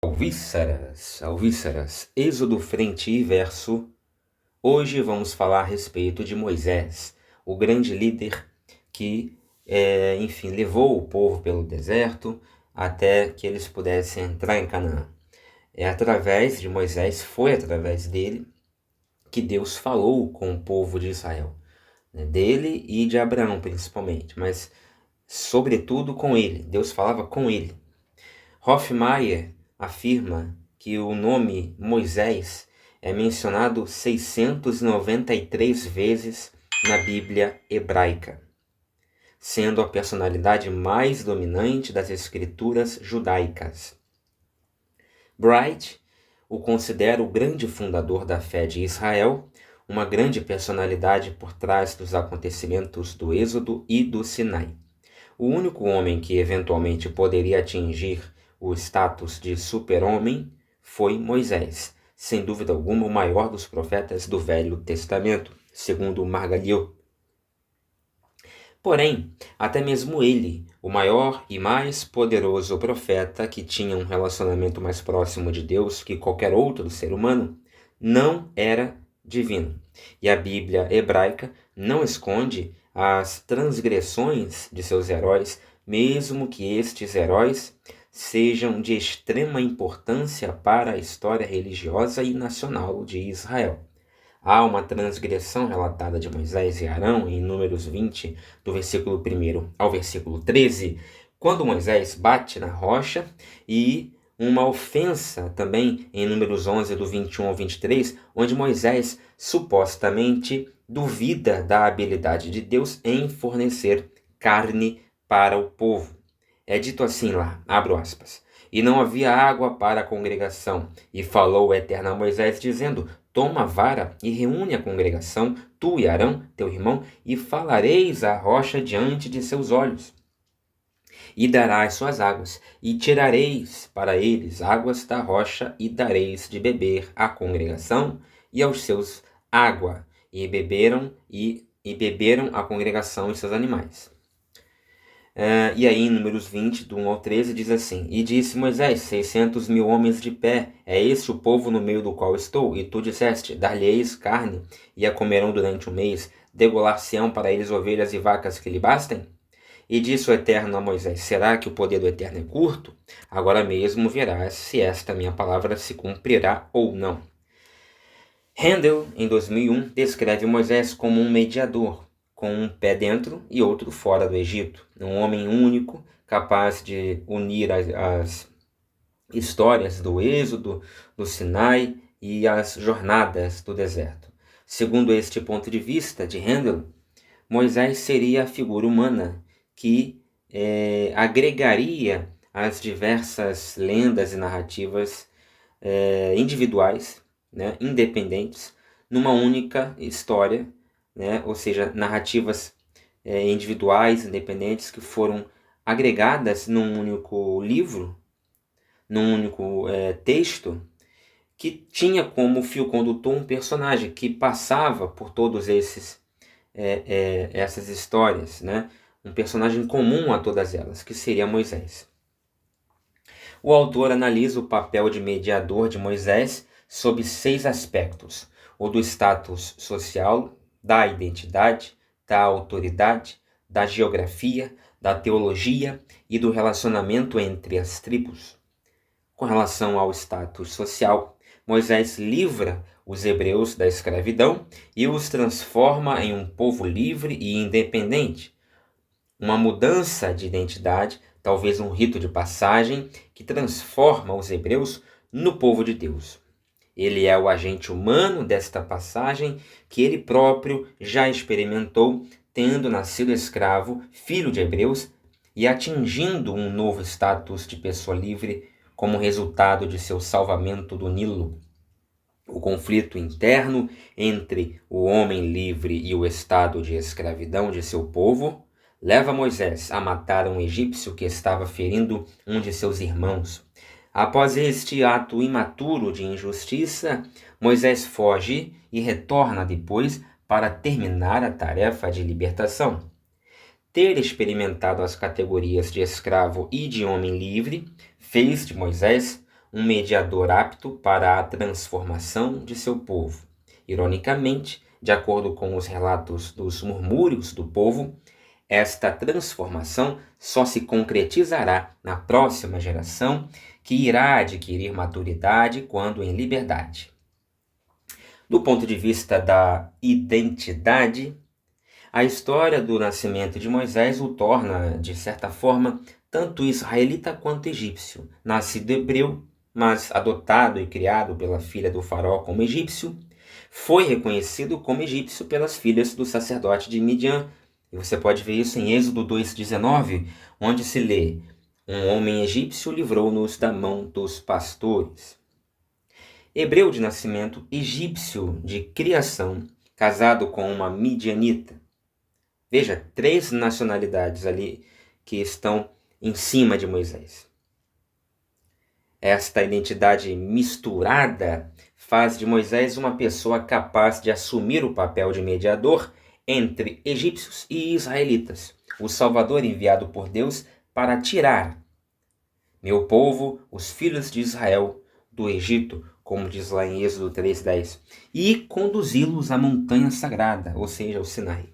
Alvíceras, Êxodo frente e verso. Hoje vamos falar a respeito de Moisés, o grande líder que, levou o povo pelo deserto até que eles pudessem entrar em Canaã. Foi através dele que Deus falou com o povo de Israel, né? Dele e de Abraão principalmente, mas sobretudo com ele. Deus falava com ele. Hofmaier afirma que o nome Moisés é mencionado 693 vezes na Bíblia hebraica, sendo a personalidade mais dominante das escrituras judaicas. Bright o considera o grande fundador da fé de Israel, uma grande personalidade por trás dos acontecimentos do Êxodo e do Sinai. O único homem que eventualmente poderia atingir o status de super-homem foi Moisés, sem dúvida alguma o maior dos profetas do Velho Testamento, segundo Margalhau. Porém, até mesmo ele, o maior e mais poderoso profeta que tinha um relacionamento mais próximo de Deus que qualquer outro ser humano, não era divino. E a Bíblia hebraica não esconde as transgressões de seus heróis, mesmo que estes heróis sejam de extrema importância para a história religiosa e nacional de Israel. Há uma transgressão relatada de Moisés e Arão em Números 20, do versículo 1 ao versículo 13, quando Moisés bate na rocha, e uma ofensa também em Números 11, do 21 ao 23, onde Moisés supostamente duvida da habilidade de Deus em fornecer carne para o povo. É dito assim lá, abro aspas, e não havia água para a congregação, e falou o Eterno a Moisés, dizendo, toma a vara e reúne a congregação, tu e Arão, teu irmão, e falareis à rocha diante de seus olhos. E darás suas águas, e tirareis para eles águas da rocha, e dareis de beber à congregação e aos seus água. E beberam a congregação e seus animais. E aí, em Números 20, do 1 ao 13, diz assim, e disse Moisés, 600.000 homens de pé, é este o povo no meio do qual estou? E tu disseste, dar-lhe-eis carne, e a comerão durante um mês, degolar-se-ão para eles ovelhas e vacas que lhe bastem? E disse o Eterno a Moisés, será que o poder do Eterno é curto? Agora mesmo verás se esta minha palavra se cumprirá ou não. Handel, em 2001, descreve Moisés como um mediador, com um pé dentro e outro fora do Egito. Um homem único, capaz de unir as histórias do Êxodo, do Sinai e as jornadas do deserto. Segundo este ponto de vista de Handel, Moisés seria a figura humana que agregaria as diversas lendas e narrativas individuais, né, independentes, numa única história, né, ou seja, narrativas individuais, independentes, que foram agregadas num único livro, num único texto, que tinha como fio condutor um personagem que passava por todos essas histórias, né? Um personagem comum a todas elas, que seria Moisés. O autor analisa o papel de mediador de Moisés sob 6 aspectos: o do status social, da identidade, da autoridade, da geografia, da teologia e do relacionamento entre as tribos. Com relação ao status social, Moisés livra os hebreus da escravidão e os transforma em um povo livre e independente. Uma mudança de identidade, talvez um rito de passagem, que transforma os hebreus no povo de Deus. Ele é o agente humano desta passagem que ele próprio já experimentou, tendo nascido escravo, filho de hebreus, e atingindo um novo status de pessoa livre como resultado de seu salvamento do Nilo. O conflito interno entre o homem livre e o estado de escravidão de seu povo leva Moisés a matar um egípcio que estava ferindo um de seus irmãos. Após este ato imaturo de injustiça, Moisés foge e retorna depois para terminar a tarefa de libertação. Ter experimentado as categorias de escravo e de homem livre fez de Moisés um mediador apto para a transformação de seu povo. Ironicamente, de acordo com os relatos dos murmúrios do povo, esta transformação só se concretizará na próxima geração, que irá adquirir maturidade quando em liberdade. Do ponto de vista da identidade, a história do nascimento de Moisés o torna, de certa forma, tanto israelita quanto egípcio. Nascido hebreu, mas adotado e criado pela filha do faraó como egípcio, foi reconhecido como egípcio pelas filhas do sacerdote de Midian. E você pode ver isso em Êxodo 2,19, onde se lê: um homem egípcio livrou-nos da mão dos pastores. Hebreu de nascimento, egípcio de criação, casado com uma midianita. Veja, 3 nacionalidades ali que estão em cima de Moisés. Esta identidade misturada faz de Moisés uma pessoa capaz de assumir o papel de mediador entre egípcios e israelitas, o Salvador enviado por Deus para tirar meu povo, os filhos de Israel, do Egito, como diz lá em Êxodo 3,10, e conduzi-los à montanha sagrada, ou seja, ao Sinai.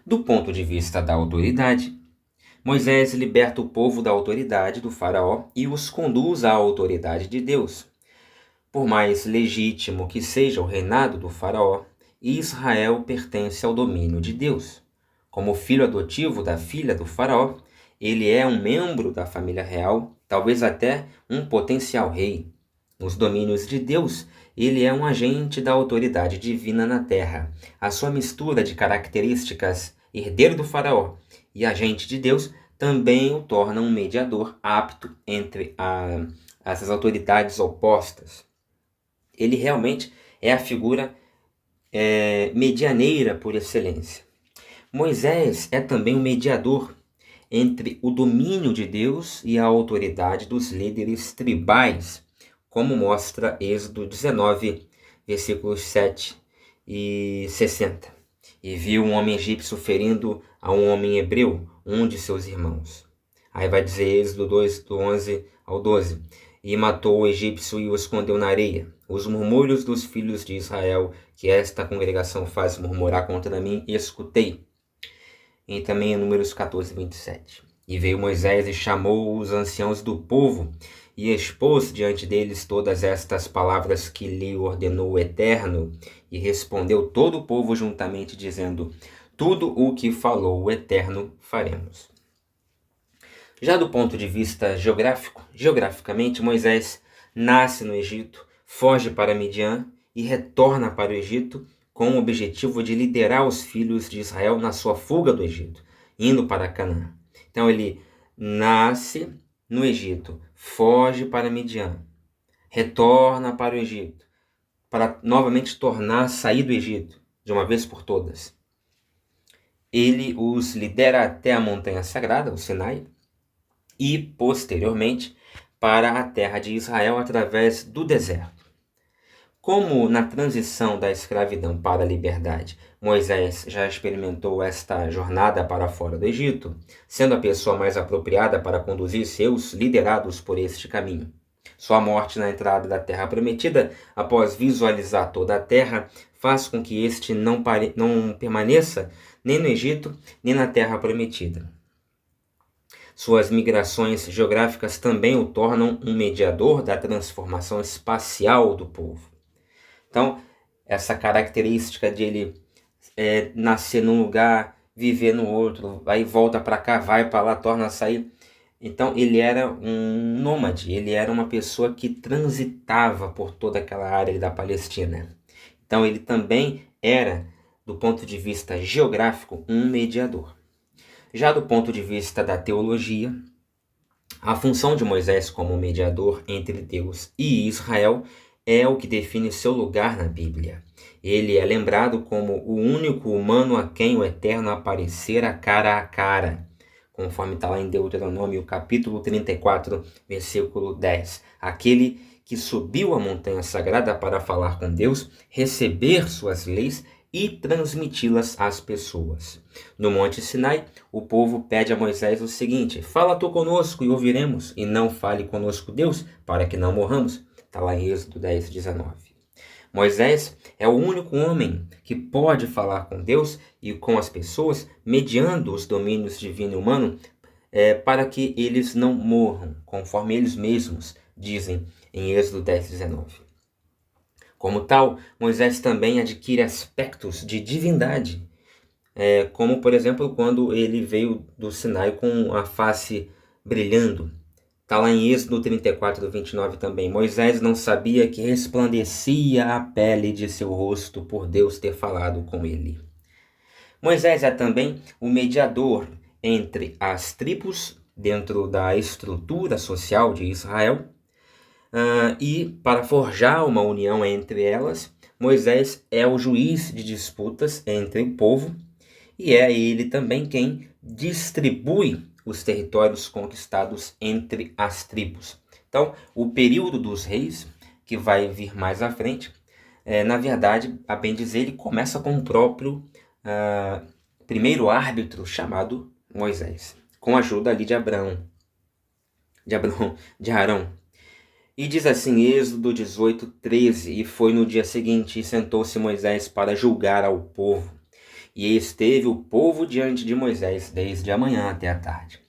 Do ponto de vista da autoridade, Moisés liberta o povo da autoridade do faraó e os conduz à autoridade de Deus. Por mais legítimo que seja o reinado do faraó, Israel pertence ao domínio de Deus. Como filho adotivo da filha do faraó, ele é um membro da família real, talvez até um potencial rei. Nos domínios de Deus, ele é um agente da autoridade divina na terra. A sua mistura de características herdeiro do faraó e agente de Deus também o torna um mediador apto entre essas autoridades opostas. Ele realmente é a figura medianeira por excelência. Moisés é também um mediador entre o domínio de Deus e a autoridade dos líderes tribais, como mostra Êxodo 19, versículos 7 e 60. E viu um homem egípcio ferindo a um homem hebreu, um de seus irmãos. Aí vai dizer Êxodo 2, do 11 ao 12. E matou o egípcio e o escondeu na areia. Os murmúrios dos filhos de Israel, que esta congregação faz murmurar contra mim, escutei. E também em Números 14, 27. E veio Moisés e chamou os anciãos do povo, e expôs diante deles todas estas palavras que lhe ordenou o Eterno, e respondeu todo o povo juntamente, dizendo: tudo o que falou o Eterno faremos. Já do ponto de vista geograficamente, Moisés nasce no Egito, foge para Midian e retorna para o Egito com o objetivo de liderar os filhos de Israel na sua fuga do Egito, indo para Canaã. Então ele nasce no Egito, foge para Midian, retorna para o Egito, para novamente tornar a sair do Egito, de uma vez por todas. Ele os lidera até a montanha sagrada, o Sinai, e posteriormente para a terra de Israel através do deserto. Como na transição da escravidão para a liberdade, Moisés já experimentou esta jornada para fora do Egito, sendo a pessoa mais apropriada para conduzir seus liderados por este caminho. Sua morte na entrada da terra prometida, após visualizar toda a terra, faz com que este não permaneça nem no Egito, nem na terra prometida. Suas migrações geográficas também o tornam um mediador da transformação espacial do povo. Então, essa característica de ele nascer num lugar, viver no outro, aí volta para cá, vai para lá, torna a sair. Então, ele era um nômade, ele era uma pessoa que transitava por toda aquela área da Palestina. Então, ele também era, do ponto de vista geográfico, um mediador. Já do ponto de vista da teologia, a função de Moisés como mediador entre Deus e Israel é o que define seu lugar na Bíblia. Ele é lembrado como o único humano a quem o Eterno aparecera cara a cara, conforme está lá em Deuteronômio capítulo 34, versículo 10. Aquele que subiu a montanha sagrada para falar com Deus, receber suas leis e transmiti-las às pessoas. No Monte Sinai, o povo pede a Moisés o seguinte: fala tu conosco e ouviremos, e não fale conosco Deus, para que não morramos. Está lá em Êxodo 10, 19. Moisés é o único homem que pode falar com Deus e com as pessoas, mediando os domínios divino e humano, para que eles não morram, conforme eles mesmos dizem em Êxodo 10, 19. Como tal, Moisés também adquire aspectos de divindade, como, por exemplo, quando ele veio do Sinai com a face brilhando. Está lá em Êxodo 34, 29 também. Moisés não sabia que resplandecia a pele de seu rosto por Deus ter falado com ele. Moisés é também o mediador entre as tribos dentro da estrutura social de Israel. E para forjar uma união entre elas, Moisés é o juiz de disputas entre o povo e é ele também quem distribui os territórios conquistados entre as tribos. Então, o período dos reis, que vai vir mais à frente, na verdade, a bem dizer, ele começa com o próprio primeiro árbitro chamado Moisés, com a ajuda ali de Arão. E diz assim, Êxodo 18, 13, e foi no dia seguinte, e sentou-se Moisés para julgar ao povo. E esteve o povo diante de Moisés, desde a manhã até a tarde.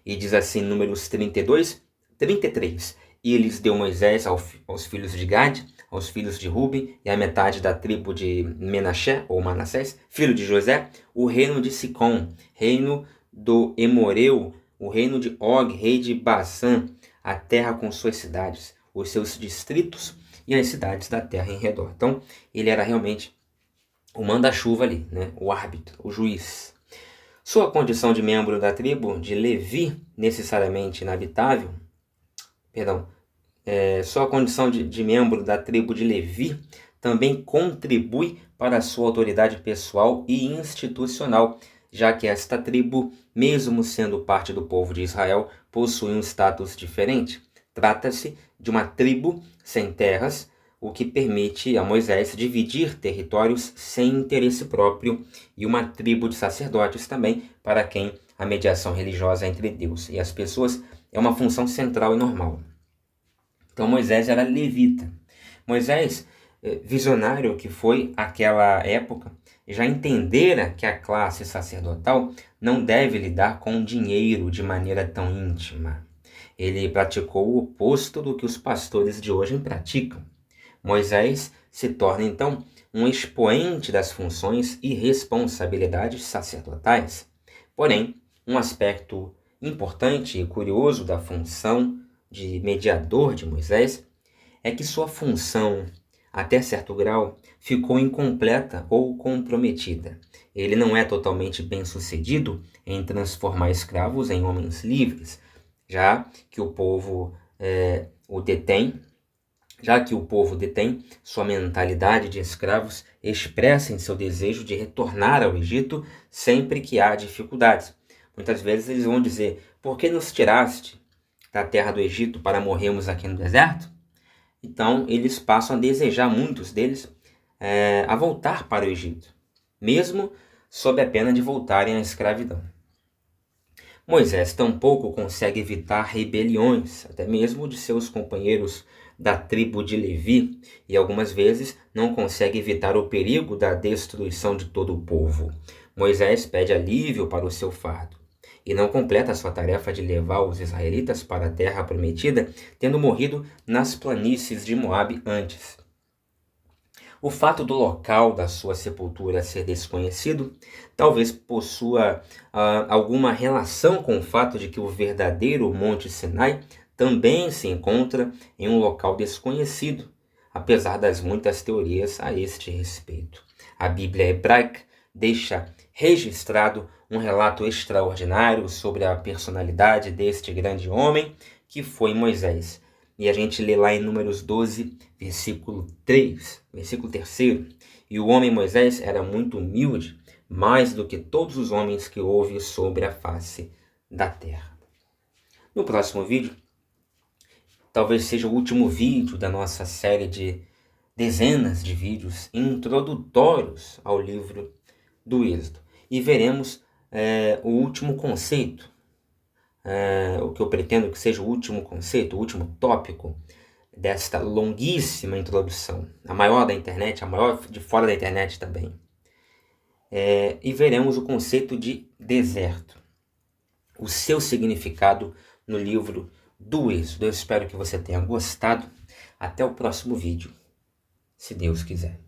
E diz assim, Números 32, 33, e lhes deu Moisés aos filhos de Gade, aos filhos de Ruben, e à metade da tribo de Menaché, ou Manassés, filho de José, o reino de Sicom, reino do Emoreu, o reino de Og, rei de Basã, a terra com suas cidades, os seus distritos e as cidades da terra em redor. Então, ele era realmente o manda-chuva ali, né? O árbitro, o juiz. Sua condição de membro da tribo de Levi, necessariamente inabitável, sua condição de membro da tribo de Levi também contribui para a sua autoridade pessoal e institucional, já que esta tribo, mesmo sendo parte do povo de Israel, possui um status diferente. Trata-se de uma tribo sem terras, o que permite a Moisés dividir territórios sem interesse próprio, e uma tribo de sacerdotes também, para quem a mediação religiosa entre Deus e as pessoas é uma função central e normal. Então Moisés era levita. Moisés, visionário que foi aquela época, já entendera que a classe sacerdotal não deve lidar com dinheiro de maneira tão íntima. Ele praticou o oposto do que os pastores de hoje praticam. Moisés se torna, então, um expoente das funções e responsabilidades sacerdotais. Porém, um aspecto importante e curioso da função de mediador de Moisés é que sua função, até certo grau, ficou incompleta ou comprometida. Ele não é totalmente bem-sucedido em transformar escravos em homens livres, já que o povo detém sua mentalidade de escravos expressa em seu desejo de retornar ao Egito sempre que há dificuldades. Muitas vezes eles vão dizer, por que nos tiraste da terra do Egito para morrermos aqui no deserto? Então eles passam a desejar, muitos deles, a voltar para o Egito, mesmo sob a pena de voltarem à escravidão. Moisés tampouco consegue evitar rebeliões, até mesmo de seus companheiros da tribo de Levi, e algumas vezes não consegue evitar o perigo da destruição de todo o povo. Moisés pede alívio para o seu fardo e não completa a sua tarefa de levar os israelitas para a terra prometida, tendo morrido nas planícies de Moabe antes. O fato do local da sua sepultura ser desconhecido talvez possua alguma relação com o fato de que o verdadeiro Monte Sinai também se encontra em um local desconhecido, apesar das muitas teorias a este respeito. A Bíblia hebraica deixa registrado um relato extraordinário sobre a personalidade deste grande homem que foi Moisés. E a gente lê lá em Números 12, versículo 3. E o homem Moisés era muito humilde, mais do que todos os homens que houve sobre a face da terra. No próximo vídeo, talvez seja o último vídeo da nossa série de dezenas de vídeos introdutórios ao livro do Êxodo. E veremos o último conceito, o que eu pretendo que seja o último conceito, o último tópico desta longuíssima introdução, a maior da internet, a maior de fora da internet também. E veremos o conceito de deserto, o seu significado no livro do Êxodo. Eu espero que você tenha gostado. Até o próximo vídeo, se Deus quiser.